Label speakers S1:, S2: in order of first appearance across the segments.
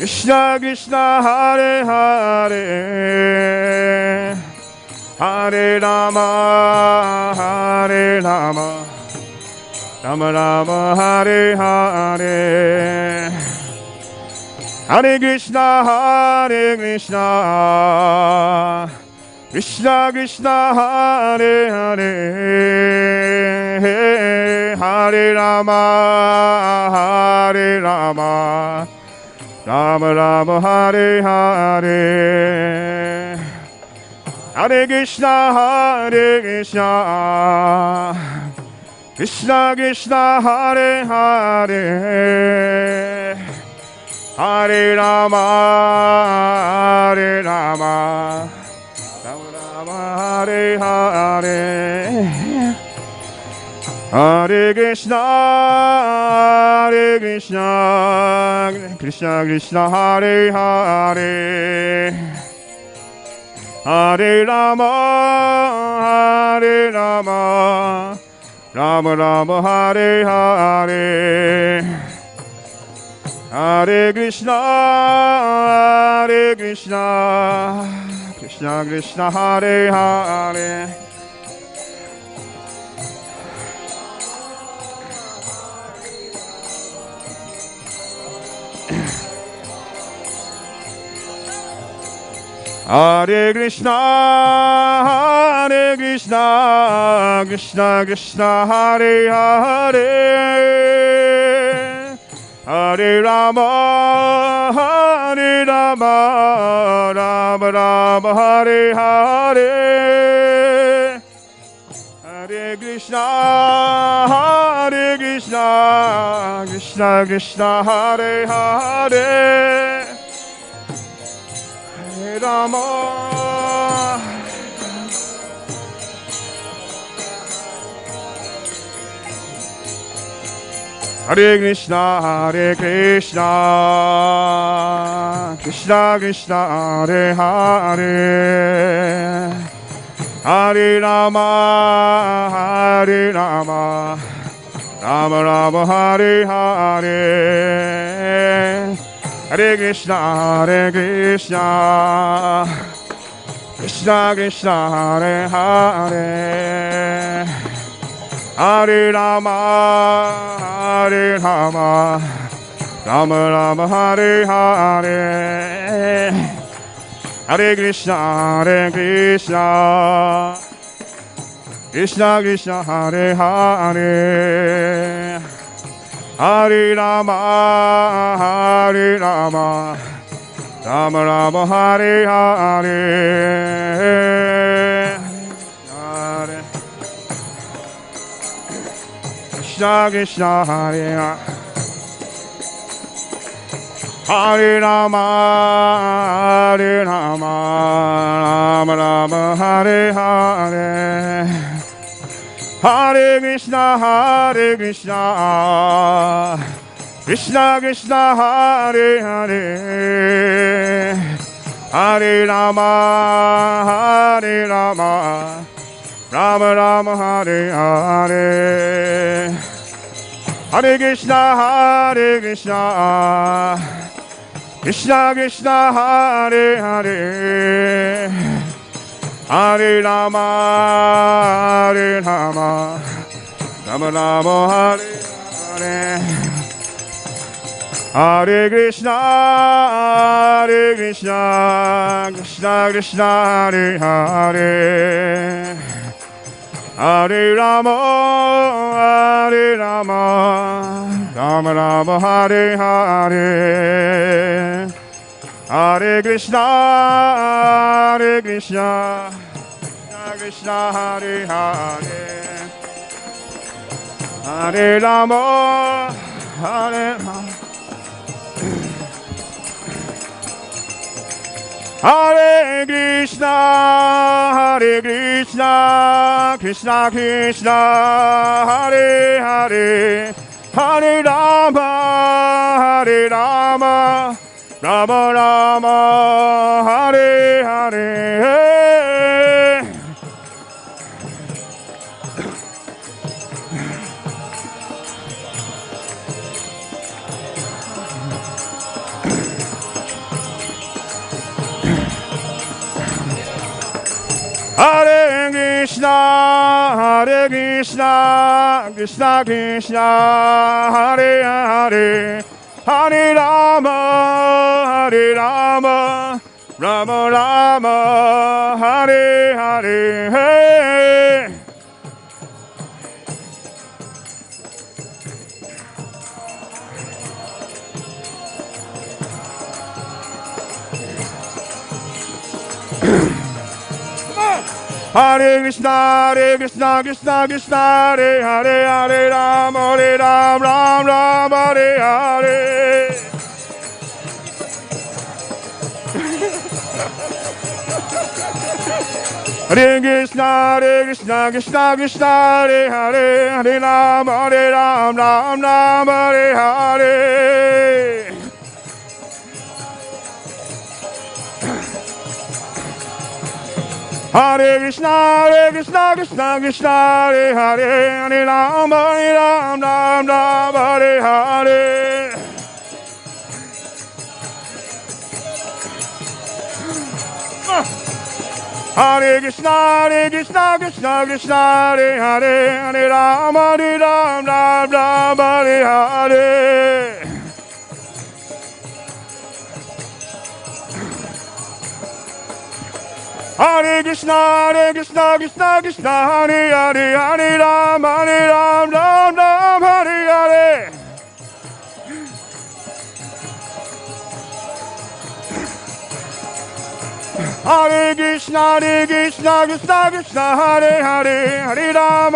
S1: Krishna Krishna Hare Hare Hare Rama Hare Rama Rama Rama Hare Hare Hare Krishna Krishna Krishna Hare Hare Hare Rama Rama Rama Hare Hare Hare Krishna Krishna Krishna Hare Hare Hare Rama Rama Rama Hare Hare Hare Krishna Krishna Krishna Hare Hare Hare Rama Rama Rama Hare Hare Hare Krishna Krishna Krishna Hare Hare Hare Krishna Krishna Krishna Hare Hare Hare Rama Rama Rama Hare Hare Hare Krishna Krishna Krishna Hare Hare Hare Rama Hare Krishna Krishna Krishna Hare Hare Hare Rama Rama Rama Hare Hare Hare Krishna Krishna Krishna Hare Hare Hare Rama Rama Rama Hare Hare Hare Krishna Krishna Krishna Hare Hare Hare Rama Rama Rama Hare Hare Krishna Krishna Hare Hare Rama Rama Rama Hare Hare Hare Krishna Krishna Krishna Hare Hare Hare Rama Rama Rama Hare Hare Hare Krishna Krishna Krishna Hare Hare Hare Rama Rama Rama Hare Hare Hare Krishna Krishna Krishna Hare Hare Hare Rama Rama Rama Hare Hare Hare Krishna Krishna Krishna Hare Hare Hare Rama Hare Krishna Krishna Krishna Hare Hare Hare Rama Rama Rama Hare Hare Hare Krishna, Hare Krishna, Krishna Krishna, Hare Hare, Hare Rama, Hare Rama, Rama Rama, Hare Hare, hey. Hare Krishna, Krishna Krishna, Hare Hare, Hare Ram, Ram Ram, Hare Hare. Hare Krishna, Krishna Krishna, Hare Hare, Hare Ram, Ram Ram, Hare Hare. Hare Krishna, Krishna Krishna, Hare Hare, Hare Ram, Ram Ram, Hare Hare. Hare Krishna, Krishna Krishna, Hare Hare, Hare Ram, Ram Hare Hare. Hare Krishna, Krishna Krishna, Hare Hare, Hare Ram, Ram Hare Hare. Hare Krishna, Krishna Krishna, Hare Hare, Hare Ram,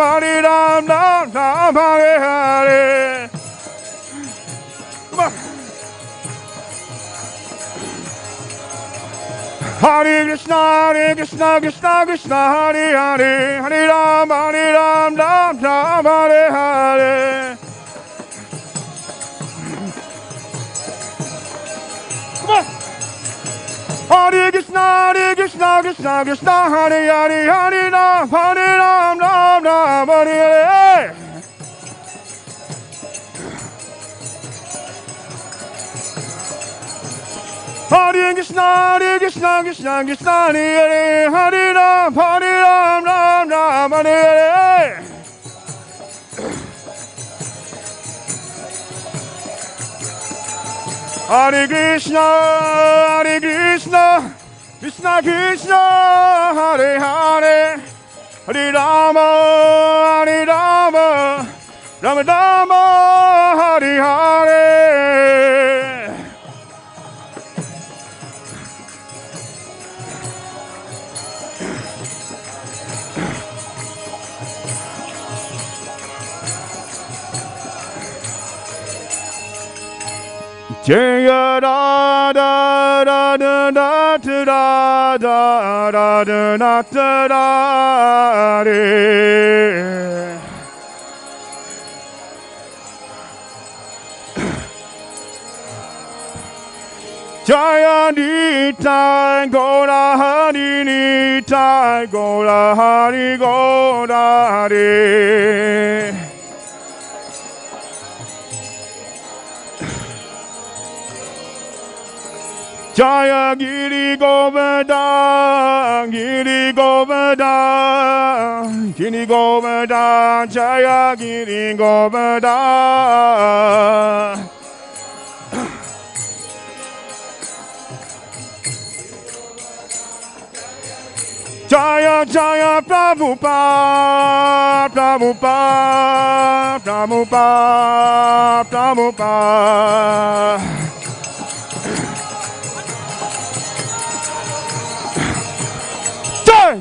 S1: Ram Hare Hare. Hare Krishna, Krishna, Hare Hare, Hare Ram, Ram Hare Hare. Hare Krishna, Krishna, Hare Hare, Hare Ram, Ram Hare Hare. Hare Krishna, Krishna, Hare Hare, Hare Ram, Ram Hare Hare. Hare Krishna, Krishna Krishna, Hare Hare, Hare Rama, Rama Hare Hare. Jaya da da da da da da da da da da da re. Jaya Nitai Gora Hari Nitai Gora Hari Gora Re. Jaya Giri Govardhan, Giri Govardhan, Giri Govardhan, Jaya Giri Govardhan. Jaya Jaya Prabhupada, Prabhupada, Prabhupada, Prabhupada. Jai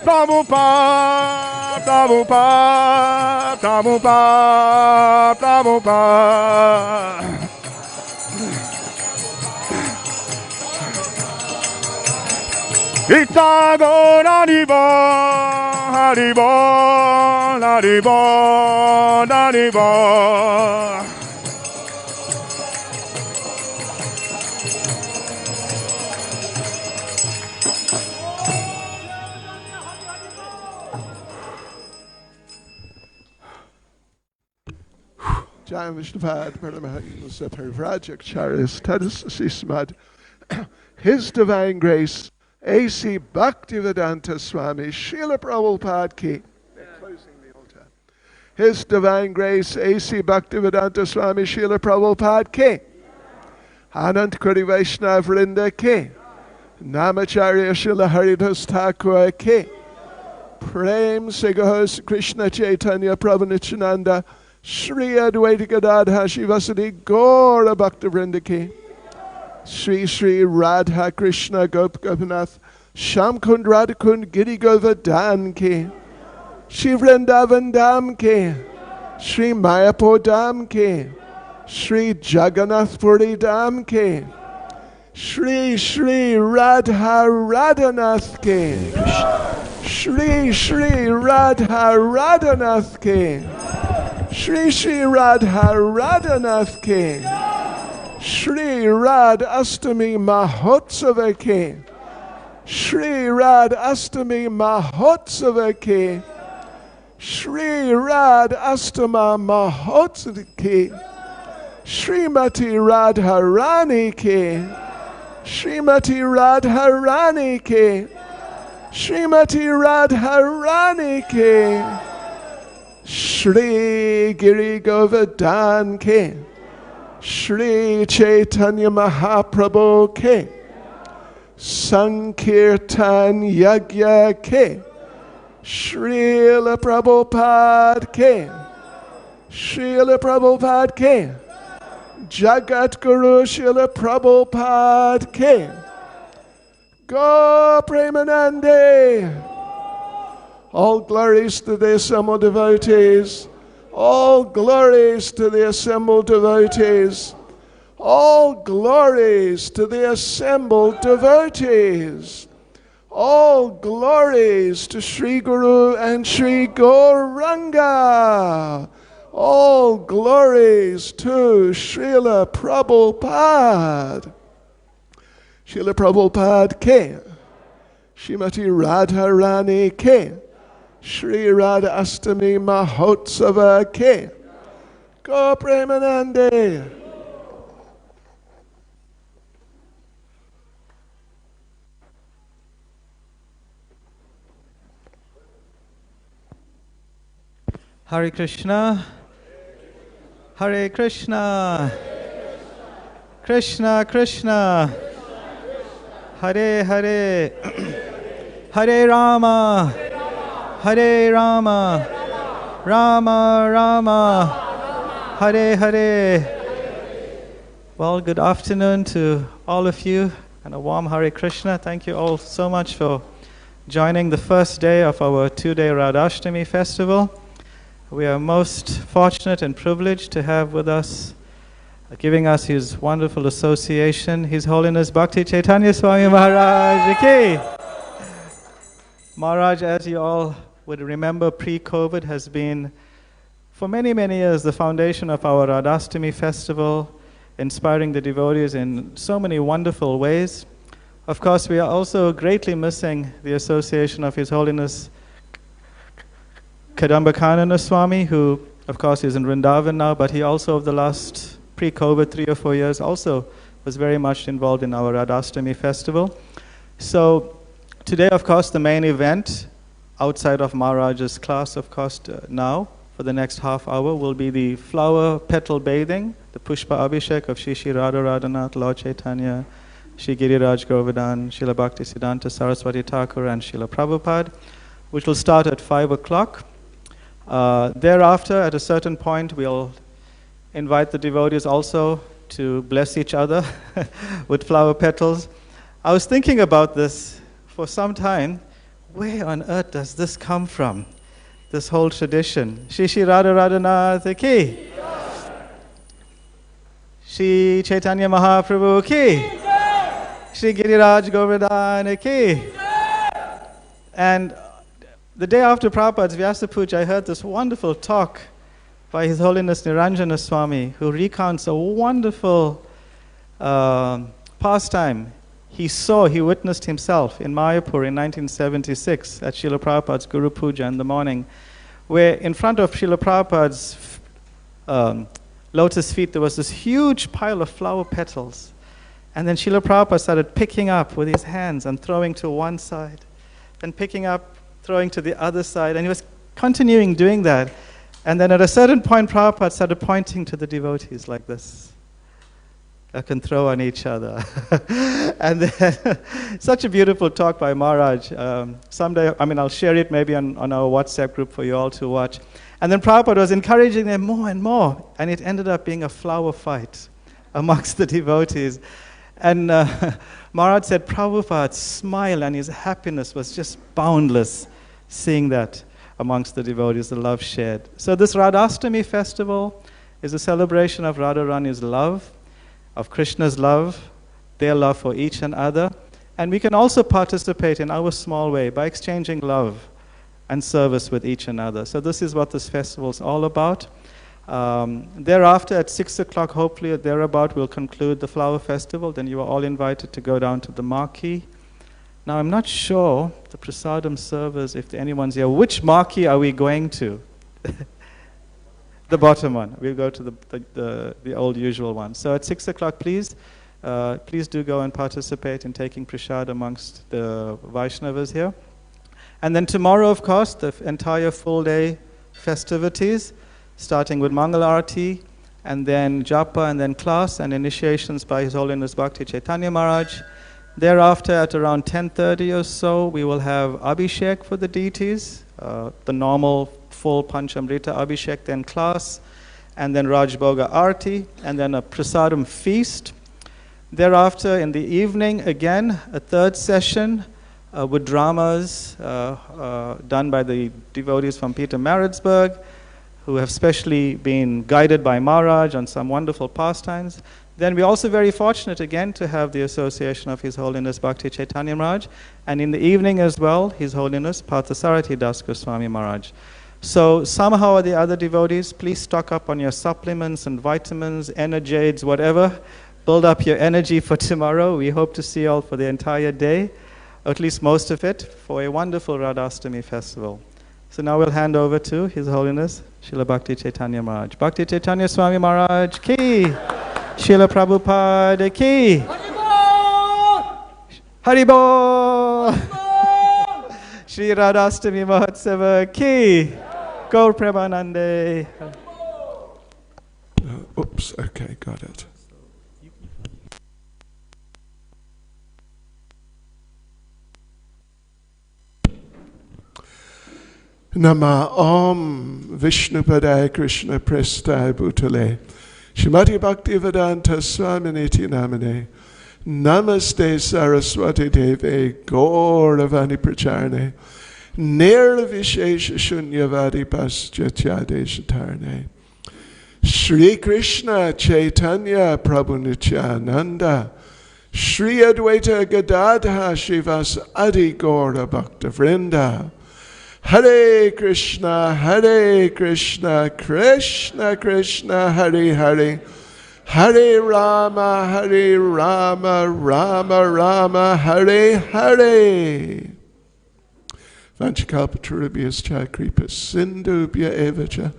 S1: Prabhupada, Prabhupada, Prabhupada, Prabhupada. Ita go Haribo, Haribo, Haribo, Haribo.
S2: Jai Vishnupad, Paramahans, Parivrajakcharis, Tadus Sismad. His divine grace A.C. Bhaktivedanta Swami Srila Prabhupada Ki. They're closing the altar. His Divine Grace A.C. Bhaktivedanta Swami Srila Prabhupada Ki. Anant Kuri Vaishnav Vrinda Ki. Namacharya Srila Haridhas Thakur Ki. Prem Sigahos Krishna Chaitanya Prabhu Nityananda Shri Advaita Gadadha Shivasadi Gaura Bhakta Vrinda Ki. Sri Sri Radha Krishna Gop Gopinath Shamkund Radhakund Giri Govardhan Ki. Shri Vrindavan Dham Ki. Shri Mayapur Dham Ki. Shri Jagannath Puri Dham Ki. Shri Shri Radha Radhanath Ki. Shri Shri Radha Radhanath Ki. Shri Shri Radha Radhanath Ki. Shri Radhashtami Mahotsava Ki. Shri Radhashtami Mahotsava Ki. Shri Radhastama Mahotsava Ki. Srimati Radharani Ki. Srimati Radharani Ki. Srimati Radharani Ki. Shri Giri Govardhan Ki. Shri Caitanya Mahaprabhu Ki. Sankirtan Yagya Ki. Srila Prabhupada Ki. Srila Prabhupada Ki. Jagat Guru Srila Prabhupada Ki. Go Premanande. All glories to the assembled devotees. All glories to the assembled devotees. All glories to the assembled devotees. All glories to Sri Guru and Sri Gauranga. All glories to Srila Prabhupada. Srila Prabhupada Ki. Srimati Radharani Ki. Shri Radhashtami Mahotsava Ki. Go Premanande.
S3: Hare Krishna. Hare Krishna. Krishna Krishna. Hare Hare. Hare Rama. Hare Rama. Rama Rama. Hare Hare. Well, good afternoon to all of you and a warm Hare Krishna. Thank you all so much for joining the first day of our 2-day Radhashtami festival. We are most fortunate and privileged to have with us, giving us his wonderful association, His Holiness Bhakti Caitanya Swami Maharaj Ki. Maharaj, as you all would remember, pre-COVID has been, for many, many years, the foundation of our Radhashtami festival, inspiring the devotees in so many wonderful ways. Of course, we are also greatly missing the association of His Holiness Kadambakanana Swami, who, of course, is in Vrindavan now, but he also, of the last pre-COVID 3 or 4 years, also was very much involved in our Radhashtami festival. So today, of course, the main event, outside of Maharaj's class, of course, now, for the next half hour, will be the flower petal bathing, the Pushpa Abhishek of Shri Shri Radha Radhanath, Lord Caitanya, Shri Giriraj Govardhan, Srila Bhakti Siddhanta Saraswati Thakur, and Srila Prabhupada, which will start at 5 o'clock. Thereafter, at a certain point, we'll invite the devotees also to bless each other with flower petals. I was thinking about this for some time. Where on earth does this come from, this whole tradition? Shri Shri Radha Radhanath Ki. Shri Chaitanya Mahaprabhu Ki. Shri Giriraj Govardhan Ki. And the day after Prabhupada's Vyasa Puja, I heard this wonderful talk by His Holiness Niranjana Swami, who recounts a wonderful pastime he witnessed himself in Mayapur in 1976 at Srila Prabhupada's Guru Puja in the morning, where in front of Srila Prabhupada's lotus feet there was this huge pile of flower petals. And then Srila Prabhupada started picking up with his hands and throwing to one side, then picking up, throwing to the other side, and he was continuing doing that. And then at a certain point, Prabhupada started pointing to the devotees like this. I can throw on each other. And then, such a beautiful talk by Maharaj. Someday, I'll share it maybe on our WhatsApp group for you all to watch. And then Prabhupada was encouraging them more and more, and it ended up being a flower fight amongst the devotees. And Maharaj said Prabhupada's smile and his happiness was just boundless, seeing that amongst the devotees, the love shared. So this Radhashtami festival is a celebration of Radharani's love, of Krishna's love, their love for each and other. And we can also participate in our small way by exchanging love and service with each another. So this is what this festival is all about. Thereafter, at 6 o'clock, hopefully at thereabout, we'll conclude the flower festival. Then you are all invited to go down to the marquee. Now, I'm not sure, the prasadam servers, if anyone's here, which marquee are we going to? The bottom one. We'll go to the old usual one. So at 6 o'clock, please do go and participate in taking prasad amongst the Vaishnavas here. And then tomorrow, of course, the entire full day festivities, starting with Mangal Arati, and then Japa, and then class, and initiations by His Holiness Bhakti Caitanya Maharaj. Thereafter, at around 10:30 or so, we will have Abhishek for the deities, the normal full Panchamrita Abhishek, then class, and then Rajbhoga Arati, and then a Prasadam feast. Thereafter, in the evening, again, a third session with dramas done by the devotees from Peter Maritzburg, who have specially been guided by Maharaj on some wonderful pastimes. Then we're also very fortunate again to have the association of His Holiness Bhakti Caitanya Maharaj, and in the evening as well, His Holiness Parthasarathi Das Goswami Maharaj. So somehow or the other, devotees, please stock up on your supplements and vitamins, energiades, whatever. Build up your energy for tomorrow. We hope to see you all for the entire day, or at least most of it, for a wonderful Radhashtami festival. So now we'll hand over to His Holiness Srila Bhakti Caitanya Maharaj. Bhakti Caitanya Swami Maharaj ki, Srila Prabhupada ki, Haribol, Shri Radhashtami Mahotsava ki, Gaur Premanande.
S2: Oops, okay, got it. Nama Om Vishnupadaya Krishna Prestai Bhutale Shrimati Bhaktivedanta Swaminiti Namane Namaste Saraswati Deve Gauravani Pracharne Nirla Vishesha Shunyavadi Paschatyadesh Shri Krishna Chaitanya Prabhu Nityananda Shri Advaita Gadadha Shivas Adi Gaura Bhakta Vrinda Hare Krishna, Krishna Krishna, Hare Hare, Hare Rama, Rama Rama, Hare Hare. Vanchakalpatarubhyascha kripa sindhubhya evacha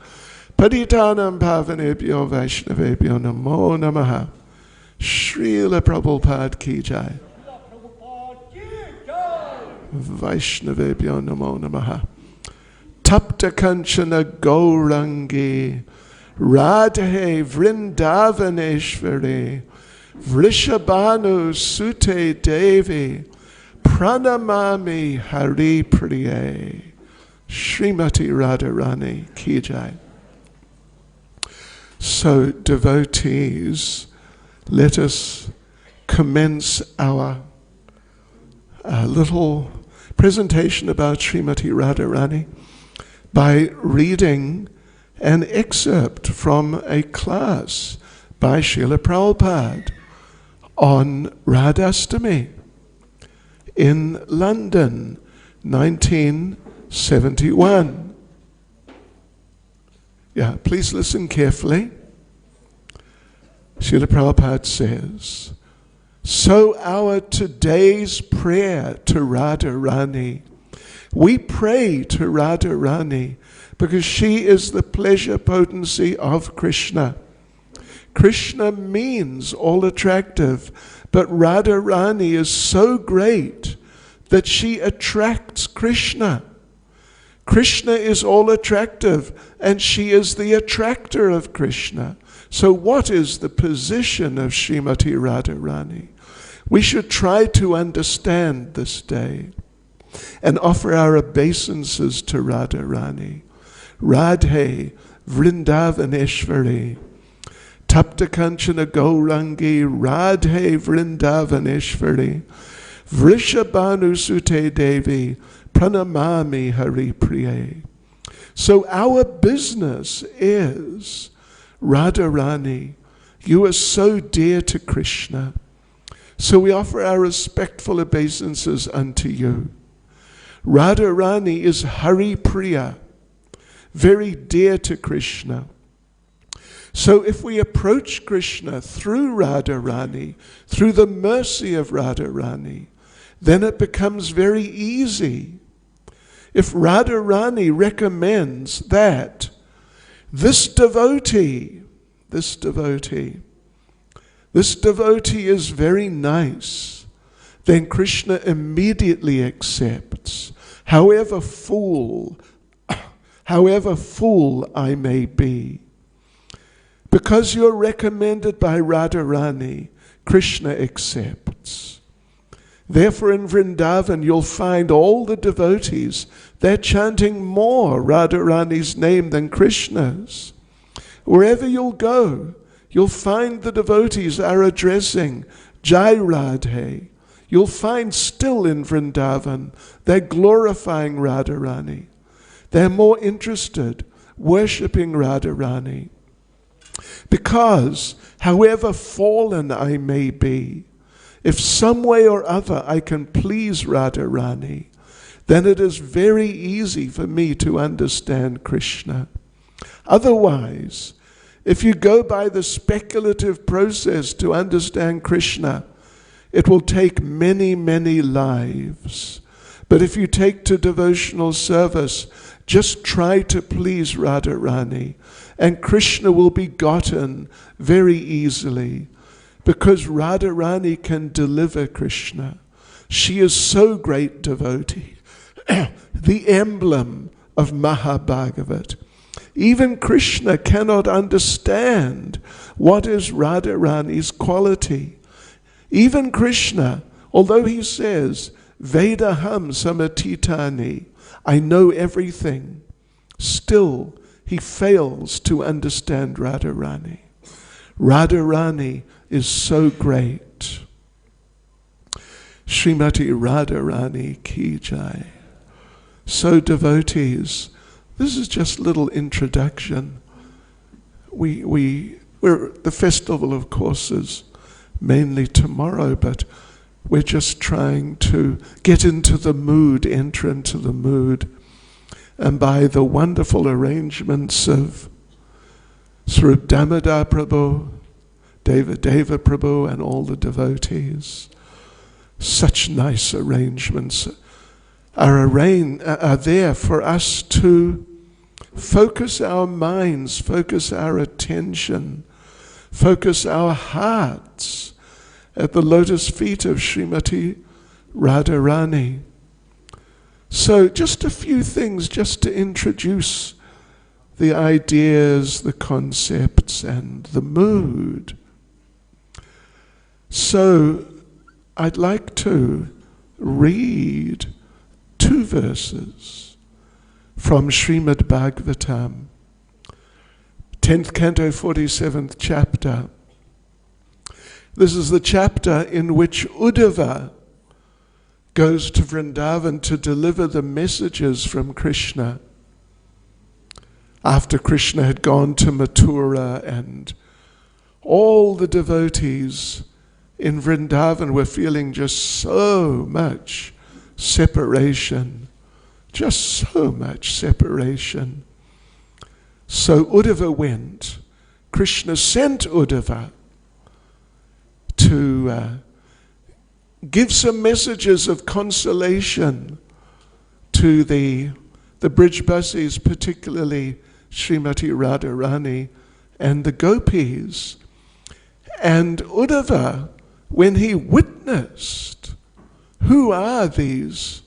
S2: Patitanam pavanebhyo vaishnavebhyo namo namaha. Srila Prabhupada ki jai. Vaishnavebhyo namo namaha. Tapta Kanchana Gaurangi Radhe Vrindavaneshwari Vrishabhanu Sute Devi Pranamami Hari Priye. Srimati Radharani ki jai. So devotees, let us commence our little presentation about Srimati Radharani by reading an excerpt from a class by Srila Prabhupada on Radhashtami in London, 1971. Yeah, please listen carefully. Srila Prabhupada says, so our today's prayer to Radharani, we pray to Radharani because she is the pleasure potency of Krishna. Krishna means all attractive, but Radharani is so great that she attracts Krishna. Krishna is all attractive, and she is the attractor of Krishna. So what is the position of Srimati Radharani? We should try to understand this day and offer our obeisances to Radharani. Radhe Vrindavaneshwari, Tapta Kanchana Gaurangi, Radhe Vrindavaneshwari, Vrishabhanu Sute Devi, Pranamami Hari Priye. So our business is, Radharani, you are so dear to Krishna. So we offer our respectful obeisances unto you. Radharani is Hari Priya, very dear to Krishna. So if we approach Krishna through Radharani, through the mercy of Radharani, then it becomes very easy. If Radharani recommends that this devotee is very nice, then Krishna immediately accepts, however fool I may be. Because you're recommended by Radharani, Krishna accepts. Therefore in Vrindavan you'll find all the devotees, they're chanting more Radharani's name than Krishna's. Wherever you'll go, you'll find the devotees are addressing Jai Radhe. You'll find still in Vrindavan, they're glorifying Radharani. They're more interested worshipping Radharani. Because however fallen I may be, if some way or other I can please Radharani, then it is very easy for me to understand Krishna. Otherwise, if you go by the speculative process to understand Krishna, it will take many, many lives. But if you take to devotional service, just try to please Radharani, and Krishna will be gotten very easily, because Radharani can deliver Krishna. She is so great devotee, the emblem of Mahabhagavat. Even Krishna cannot understand what is Radharani's quality. Even Krishna, although he says, Vedaham samatitani, I know everything, still he fails to understand Radharani. Radharani is so great. Srimati Radharani ki jai. So devotees, this is just a little introduction. We're the festival, of course, is mainly tomorrow, but we're just trying to get into the mood, enter into the mood. And by the wonderful arrangements of Swarup Damodar Prabhu, Deva Prabhu, and all the devotees, such nice arrangements are there for us to focus our minds, focus our attention, focus our hearts at the lotus feet of Srimati Radharani. So just a few things just to introduce the ideas, the concepts, and the mood. So I'd like to read 2 verses from Srimad Bhagavatam, 10th canto, 47th chapter. This is the chapter in which Uddhava goes to Vrindavan to deliver the messages from Krishna. After Krishna had gone to Mathura, and all the devotees in Vrindavan were feeling just so much separation, just so much separation. So Uddhava went. Krishna sent Uddhava to give some messages of consolation to the Brijbasis, particularly Srimati Radharani and the gopis. And Uddhava, when he witnessed, who are these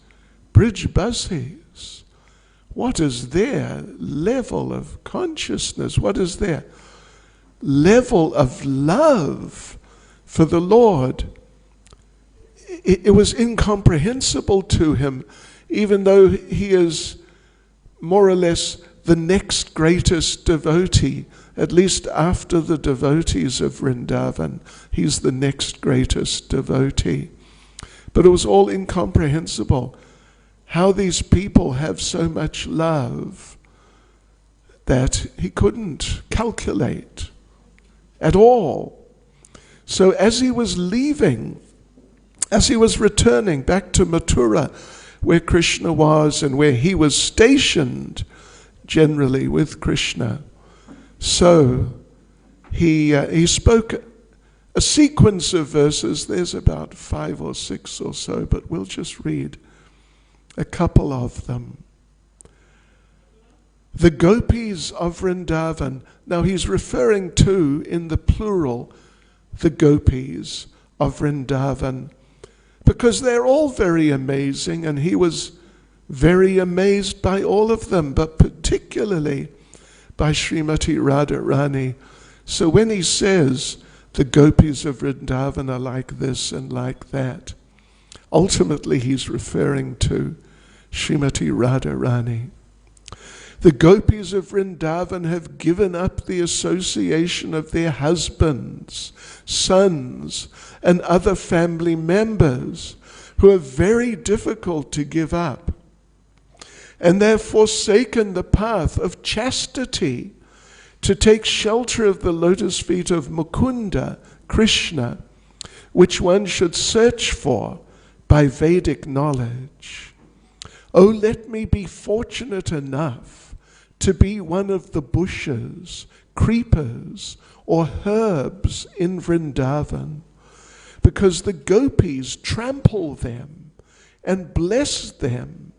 S2: Brijbasis? What is their level of consciousness? What is their level of love for the Lord? It was incomprehensible to him, even though he is more or less the next greatest devotee, at least after the devotees of Vrindavan. He's the next greatest devotee. But it was all incomprehensible how these people have so much love that he couldn't calculate at all. So as he was leaving, as he was returning back to Mathura, where Krishna was and where he was stationed generally with Krishna, so he spoke a sequence of verses. There's about 5 or 6 or so, but we'll just read a couple of them. The gopis of Vrindavan. Now he's referring to, in the plural, the gopis of Vrindavan, because they're all very amazing, and he was very amazed by all of them, but particularly by Srimati Radharani. So when he says the gopis of Vrindavan are like this and like that, ultimately he's referring to Srimati Radharani. The gopis of Vrindavan have given up the association of their husbands, sons, and other family members who are very difficult to give up. And they have forsaken the path of chastity to take shelter of the lotus feet of Mukunda, Krishna, which one should search for by Vedic knowledge. Oh, let me be fortunate enough to be one of the bushes, creepers, or herbs in Vrindavan, because the gopis trample them and bless them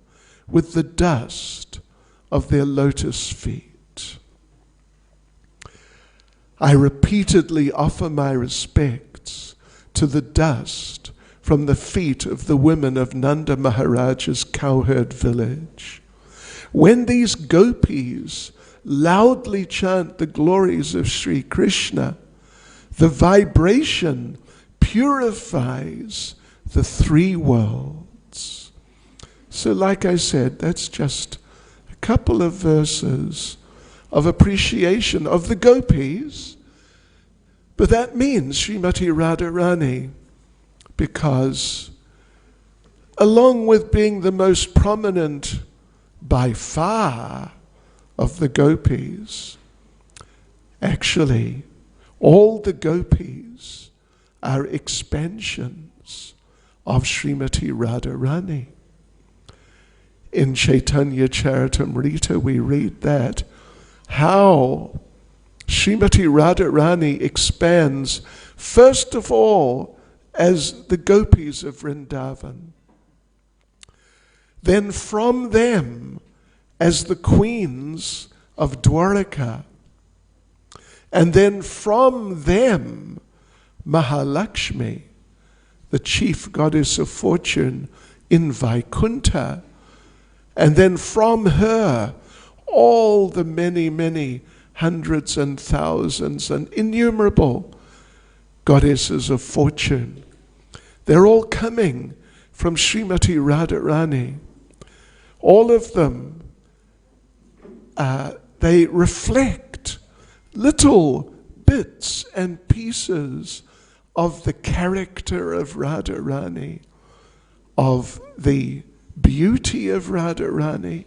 S2: with the dust of their lotus feet. I repeatedly offer my respects to the dust from the feet of the women of Nanda Maharaja's cowherd village. When these gopis loudly chant the glories of Sri Krishna, the vibration purifies the 3 worlds. So like I said, that's just a couple of verses of appreciation of the gopis. But that means Srimati Radharani, because along with being the most prominent by far of the gopis, actually all the gopis are expansions of Srimati Radharani. In Caitanya Charitamrita we read that how Srimati Radharani expands first of all as the gopis of Vrindavan, then from them as the queens of Dwaraka, and then from them Mahalakshmi, the chief goddess of fortune in Vaikuntha, and then from her all the many, many hundreds and thousands and innumerable goddesses of fortune. They're all coming from Srimati Radharani. All of them, they reflect little bits and pieces of the character of Radharani, of the beauty of Radharani.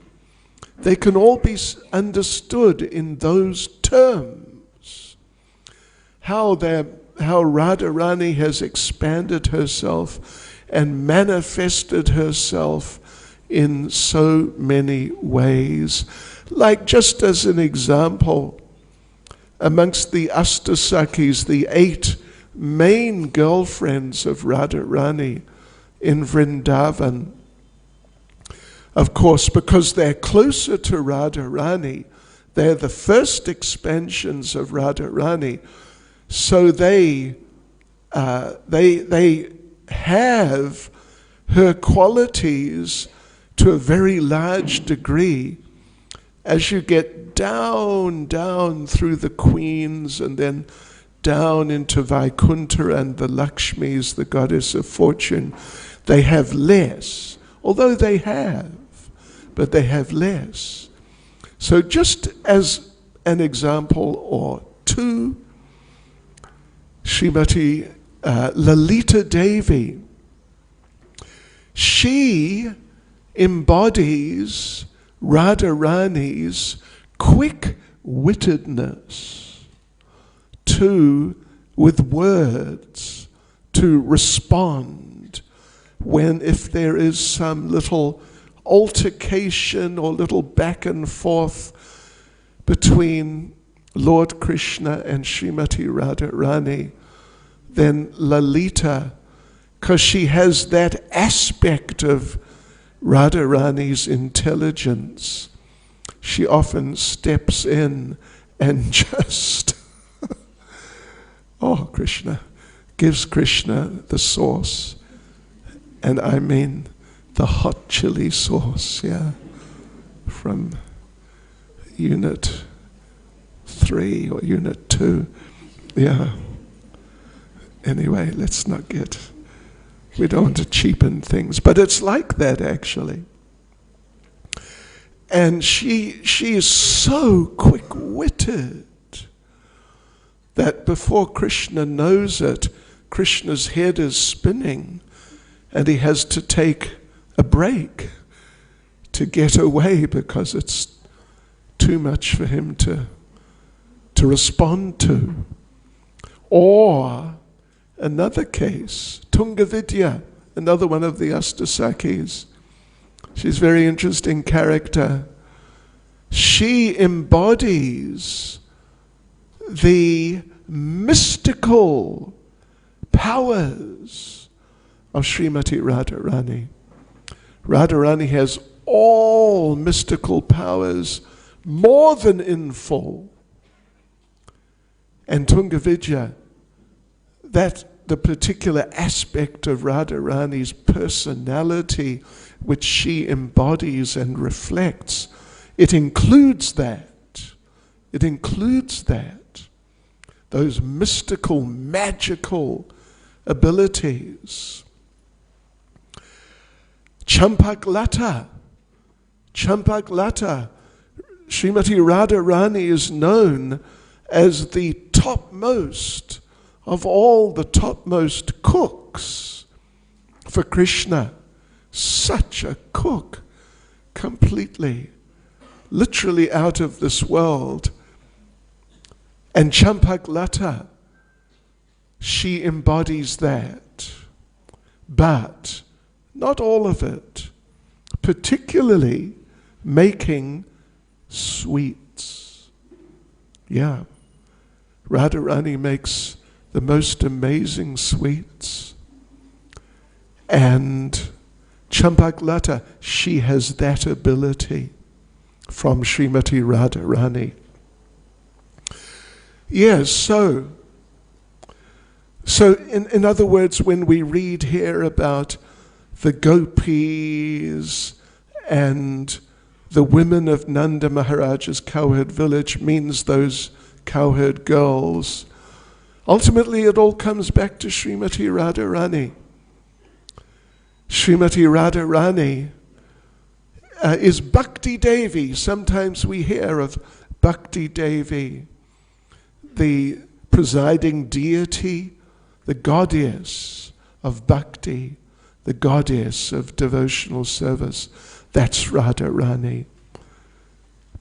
S2: They can all be understood in those terms. How Radharani has expanded herself and manifested herself in so many ways. Like, just as an example, amongst the Astasakis, the 8 main girlfriends of Radharani in Vrindavan, of course, because they're closer to Radharani, they're the first expansions of Radharani. So they have her qualities to a very large degree. As you get down through the queens and then down into Vaikuntha and the Lakshmis, the goddess of fortune, they have less, although they have, but they have less. So just as an example or two, Srimati Lalita Devi, she embodies Radharani's quick-wittedness with words, to respond if there is some little altercation or little back and forth between Lord Krishna and Srimati Radharani, then Lalita, because she has that aspect of Radharani's intelligence, she often steps in and just, Krishna, gives Krishna the sauce. And I mean the hot chili sauce, from Unit 3 or Unit 2. Anyway, let's not we don't want to cheapen things, but it's like that actually. And she is so quick-witted that before Krishna knows it, Krishna's head is spinning and he has to take a break to get away because it's too much for him to respond to. Or another case, Tungavidya, another one of the Astasakis. She's a very interesting character. She embodies the mystical powers of Srimati Radharani. Radharani has all mystical powers more than in full. And Tungavidya, that the particular aspect of Radharani's personality which she embodies and reflects, it includes that. It includes that. Those mystical, magical abilities. Champaklata. Srimati Radharani is known as the topmost of all the topmost cooks for Krishna. Such a cook, completely, literally out of this world. And Champaklata, she embodies that. But not all of it, particularly making sweets. Radharani makes the most amazing sweets. And Champaklata, she has that ability from Srimati Radharani. Yes, so in other words, when we read here about the gopis and the women of Nanda Maharaja's cowherd village, means those cowherd girls. Ultimately, it all comes back to Srimati Radharani. Srimati Radharani is Bhakti Devi. Sometimes we hear of Bhakti Devi, the presiding deity, the goddess of bhakti, the goddess of devotional service. That's Radharani.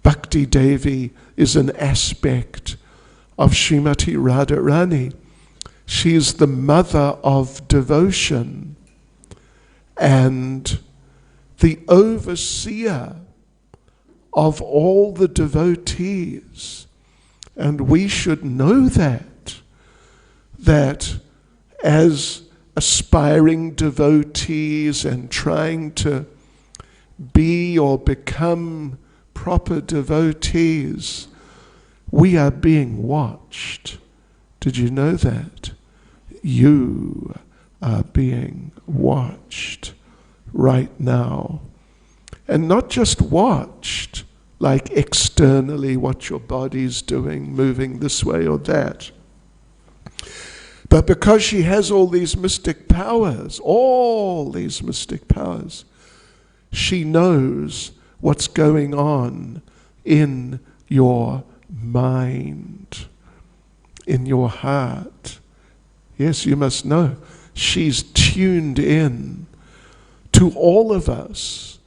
S2: Bhakti Devi is an aspect of Srimati Radharani. She is the mother of devotion and the overseer of all the devotees. And we should know that as aspiring devotees and trying to be or become proper devotees, we are being watched Did you know that? You are being watched right now. And not just watched, like externally what your body's doing, moving this way or that. But because she has all these mystic powers, she knows what's going on in your mind, in your heart. Yes, you must know. She's tuned in to all of us,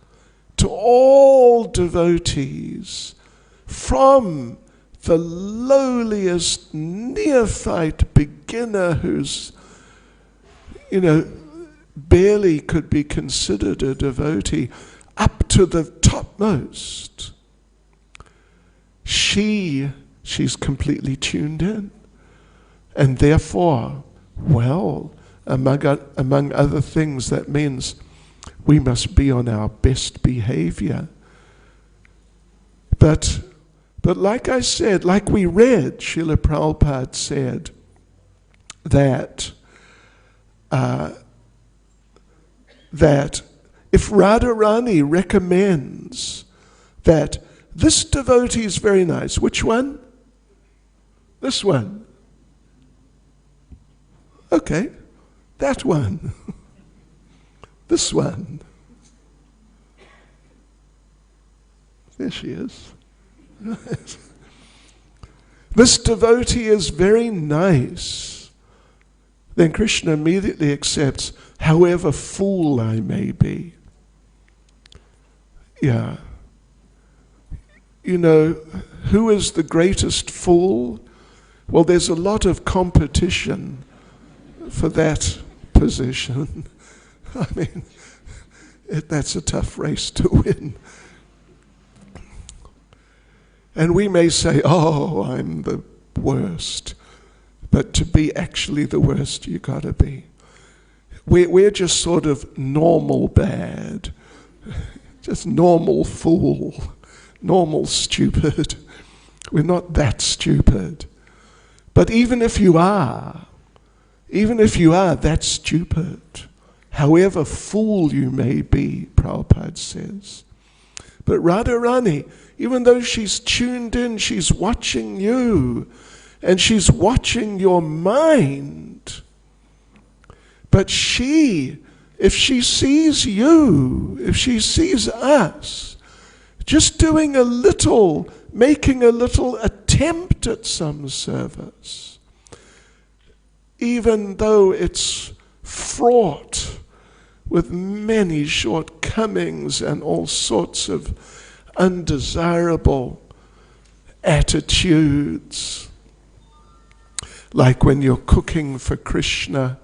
S2: to all devotees, from the lowliest neophyte beginner who's, barely could be considered a devotee, up to the topmost. She's completely tuned in. And therefore, among other things, that means we must be on our best behavior. But like I said, like we read, Srila Prabhupada said that if Radharani recommends that this devotee is very nice, which one? This one. Okay, that one. This one. There she is. This devotee is very nice. Then Krishna immediately accepts, however fool I may be. Yeah. Who is the greatest fool? Well, there's a lot of competition for that position. I mean, that's a tough race to win. And we may say, oh, I'm the worst. But to be actually the worst, you got to be. We're just sort of normal bad. Just normal fool. Normal stupid. We're not that stupid. But even if you are that stupid, however fool you may be, Prabhupada says. But Radharani, even though she's tuned in, she's watching you, and she's watching your mind. But if she sees you, if she sees us, just making a little attempt at some service, even though it's fraught with many shortcomings and all sorts of undesirable attitudes, like when you're cooking for Krishna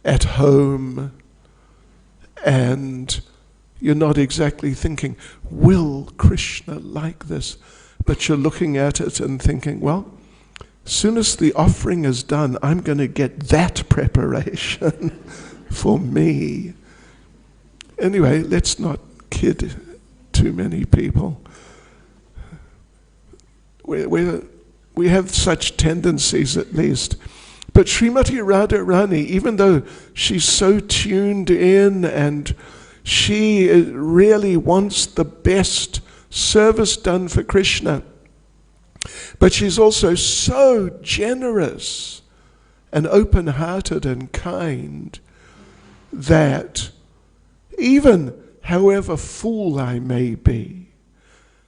S2: at home and you're not exactly thinking, will Krishna like this? But you're looking at it and thinking, well, as soon as the offering is done, I'm going to get that preparation for me. Anyway, let's not kid too many people. We have such tendencies, at least. But Srimati Radharani, even though she's so tuned in and she really wants the best service done for Krishna, but she's also so generous and open-hearted and kind that even however fool I may be,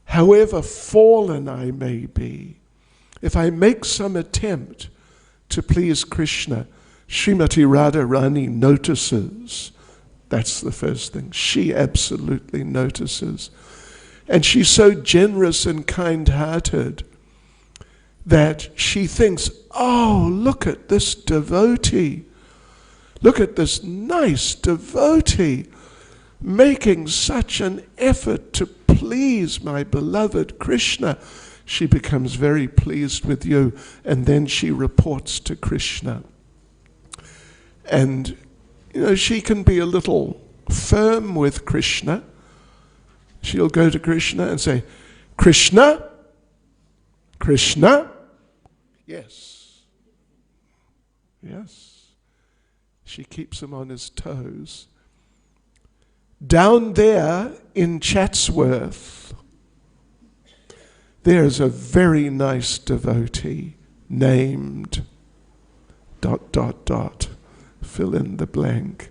S2: however fallen I may be, if I make some attempt to please Krishna, Srimati Radharani notices. That's the first thing. She absolutely notices. And she's so generous and kind-hearted that she thinks, oh, look at this devotee. Look at this nice devotee making such an effort to please my beloved Krishna. She becomes very pleased with you, and then she reports to Krishna. And, she can be a little firm with Krishna. She'll go to Krishna and say, Krishna? Krishna? Yes. Yes. She keeps him on his toes. Down there in Chatsworth, there's a very nice devotee named ... fill in the blank.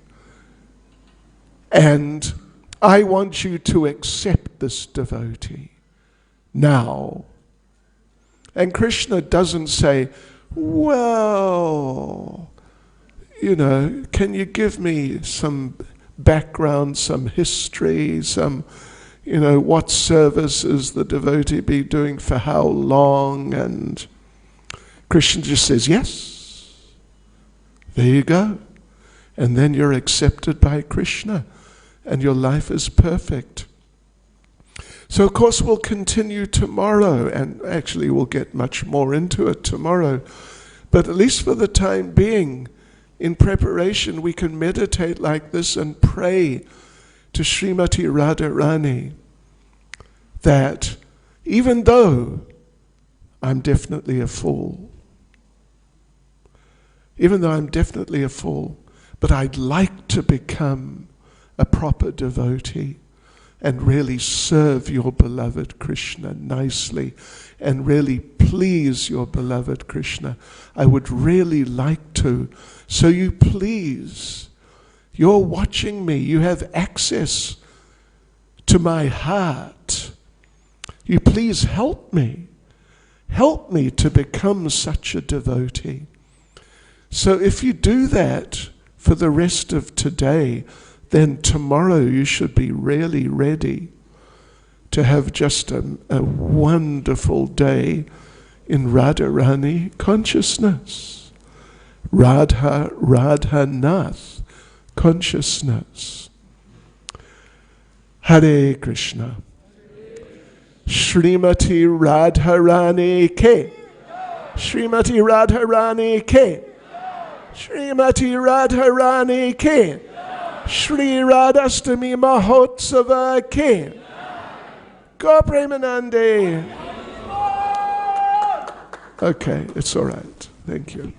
S2: And I want you to accept this devotee now. And Krishna doesn't say, well, can you give me some background, some history, some, what service is the devotee be doing for how long? And Krishna just says, yes. There you go. And then you're accepted by Krishna and your life is perfect. So of course we'll continue tomorrow, and actually we'll get much more into it tomorrow. But at least for the time being, in preparation, we can meditate like this and pray to Srimati Radharani that even though I'm definitely a fool, but I'd like to become a proper devotee and really serve your beloved Krishna nicely and really please your beloved Krishna. I would really like to. So you please, you're watching me, you have access to my heart. You please help me. Help me to become such a devotee. So if you do that for the rest of today, then tomorrow you should be really ready to have just a wonderful day in Radharani consciousness. Radhanath consciousness. Hare Krishna. Srimati Radharani Ke. Srimati Radharani Ke. Srimati Radharani Ke. Shri Radhashtami Mahotsava Ke. Go Premanande. Okay, it's all right. Thank you.